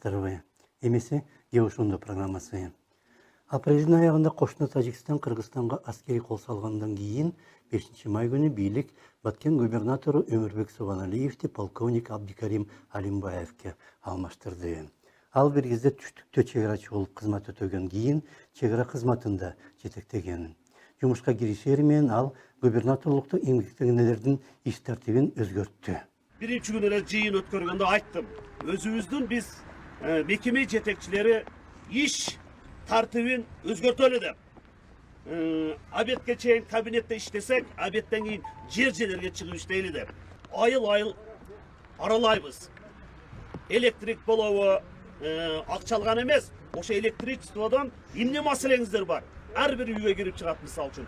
здоровья. Емесі Геошунда программасы. Апрелдің аяғында қошына Тажикстан Қырғызстанға аскери қол салғандан кейін 5 май күні билік Баткен губернаторы Өмірбек Субаналиевті полковник Абдикарим Алимбаевке алмаштырды. Ал бір кезде түштікте чеграч болып қызмат өтеген кейін чегра қызматында жетектеген. Жұмышқа киришермен ал губернаторлықты еңбектегендердің іс тәртібін өзгертті. Birinci gününe jiyin ötkörgende ayttım. Özümüzdün biz mekeme jetekçileri iş tartibin özgörtölü de. Abetke çeyin kabinette işlesek, abetten keyin jerjelerge çıkıp işleyli de. Ayıl aralayбыз. Elektrik bolovu akçalgan emez. Oşa elektrичестводан emne maselеңиздер бар. Her bir үйге girip çıgat misal üçün.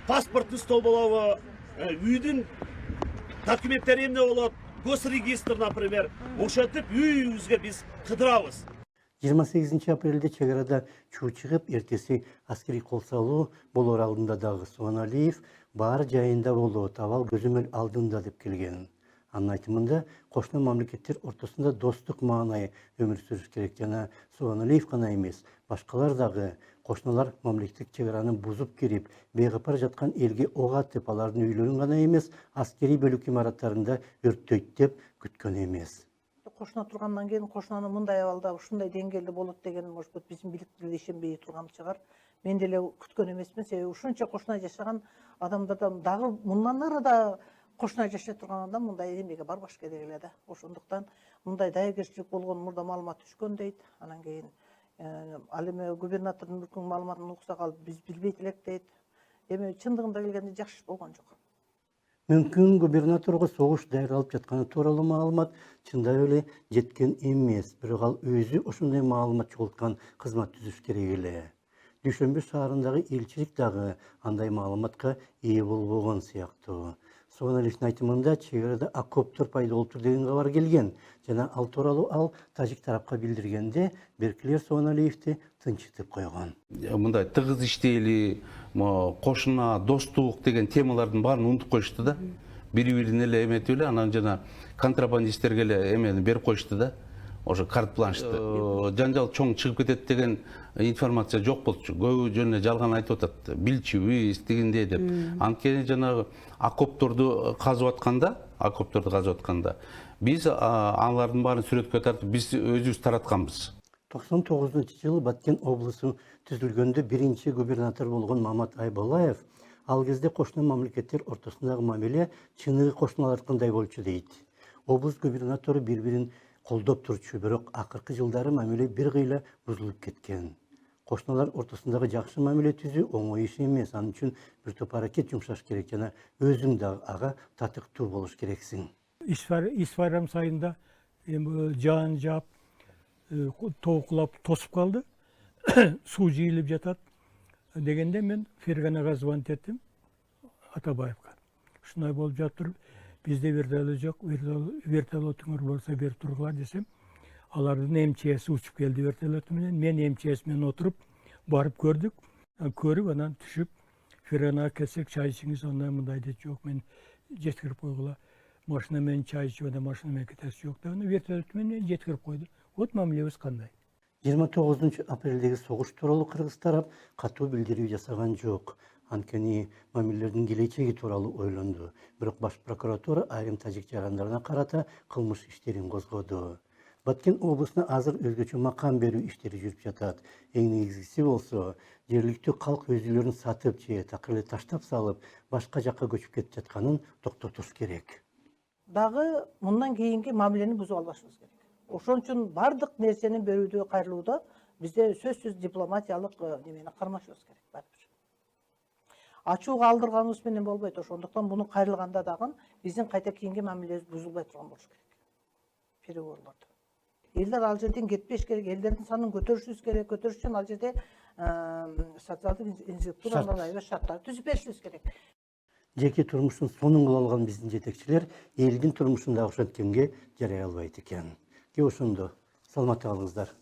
Pasportlu stol bolovu, үйдүн документтери эмне болот? Госрегистр, например, ошатып үйүбүзгө биз кыдырабыз. 28 апрелде чегарада чуу чыгып, эртеси аскери кол салуу болор алдында дагы Субаналиев бар жайында болот, абал көзөмөл алдында деп келген. Анын айтымында кошуна мамлекеттер ортосунда достук маанай өмүр сүрүш керек жана Субаналиев гана эмес, башкалар дагы кошуналар мамлекеттик чегараны бузуп кирип, бейгапар жаткан элге ок атып, алардын үйлөрүн гана эмес, аскери бөлүк имараттарында өрттөйт деп күткөн эмес. Кошуна тургандан кийин кошунаны мындай абалда ушундай деңгээлде болот деген, может быть, биздин биликтер ишенбей турган чыгар. Мен деле күткөн эмесмин, себеби ушунча кошуна жашаган адамдардан дагы мындан ары да кошуна жашай турган адам мындай эмеге барбаш керек эле да. Ошондуктан мындай даяргерчилик болгон мурда маалымат түшкөн дейт. Анан кийин ал эме губернатордун бүткүн маалыматын уксак ал биз билбейт элек дейт. Эми чындыгында келгенде жакшы болгон жок. Мүмкүн губернаторго согуш даярдалып жатканы тууралуу маалымат чындап эле жеткен эмес, бирок ал өзү ошондой маалымат чогулткан кызмат түзүш керек эле. Дүйшөмбү шаарындагы элчилик дагы андай маалыматка ээ болбогон сыяктуу. Субаналиевдин айтымында чегарада окоптор пайда болуптур деген кабар келген жана ал тууралуу ал тажик тарапка билдиргенде Беркилер Субаналиевди тынчытып койгон. Мындай тыгыз иштейли, кошуна достук деген темалардын баарын унутуп коюшту да. Бири-бирин эле эметип эле, анан жана контрабандисттерге эле эмени берип коюшту да. Ошо карт бланшты. Жанжал чоң чыгып кетет деген информация жок болчу. Көбү жөн жалган айтып атат. Билчүбүз дегенде деп. Анткени жанагы окопторду казып атканда, биз алардын баарын сүрөткө тартып, биз өзүбүз таратканбыз. 99-жылы Баткен облусу түзүлгөндө биринчи губернатор болгон Мамат Айбалаев ал кезде кошуна мамлекеттер ортосундагы мамиле чыныгы кошуналардыкындай болчу дейт. Облус губернатору бири-бирин колдоп турчу, бирок акыркы жылдары мамиле бир кыйла бузулуп кеткен. Кошуналар ортосундагы жакшы мамиле түзүү оңой иш эмес, анын үчүн бир топ аракет жумшаш керек жана өзүң дагы ага татыктуу болуш керексиң. Иш байрам сайында жаан жаап, тоокулап тосуп калды. Суу жыйылып жатат дегенде мен Ферганага звонить эттим, Атабаевга. Ушундай болуп жатыр, бизде вертолет жок, вертолетуңар болсо берип тургула десем, алардын МЧС учуп келди вертолет менен, мен МЧС менен отуруп барып көрдүк. Көрүп анан түшүп, Ферганага келсек чай ичиңиз, андай мындай дейт, жок, мен жеткирип койгула. Машина менен чай ичип, анда машина менен кетеси жок деп, вертолет менен жеткирип койду. Вот мамилебиз кандай. 29 апрелдеги согуш тууралуу кыргыз тарап катуу билдирүү жасаган жок. Анткени мамилелердин келечеги тууралуу ойлонду. Бирок баш прокуратура айрым тажик жарандарына карата кылмыш иштерин козгоду. Баткен облусуна азыр өзгөчө макам берүү иштери жүрүп жатат. Эң негизгиси болсо, жергиликтүү калк өз үйлөрүн сатып же такыр эле таштап салып, башка жакка көчүп кетип жатканын токтотуш керек. Дагы мындан кийинки мамилени бузуп албашыбыз керек. Ошон үчүн бардык нерсени берүүдө, кайрылууда бизде сөзсүз дипломатиялык немени кармашыбыз керек барыбир. Ачууга алдырганыбыз менен болбойт. Ошондуктан буну кайрылганда дагы биздин кайта кийинки мамилебиз бузулбай турган болуш керек. Переговорлордо. Элдер ал жерден кетпеш керек, элдердин санын көтөрүшүбүз керек. Көтөрүш үчүн ал жерде социалдык инфраструктуралар, шарттар түзүп беришибиз керек. Жеке турмушун сонун кыла алган биздин жетекчилер элдин турмушун дагы ошенткенге жарай албайт экен. Ошондо саламатта калыңыздар.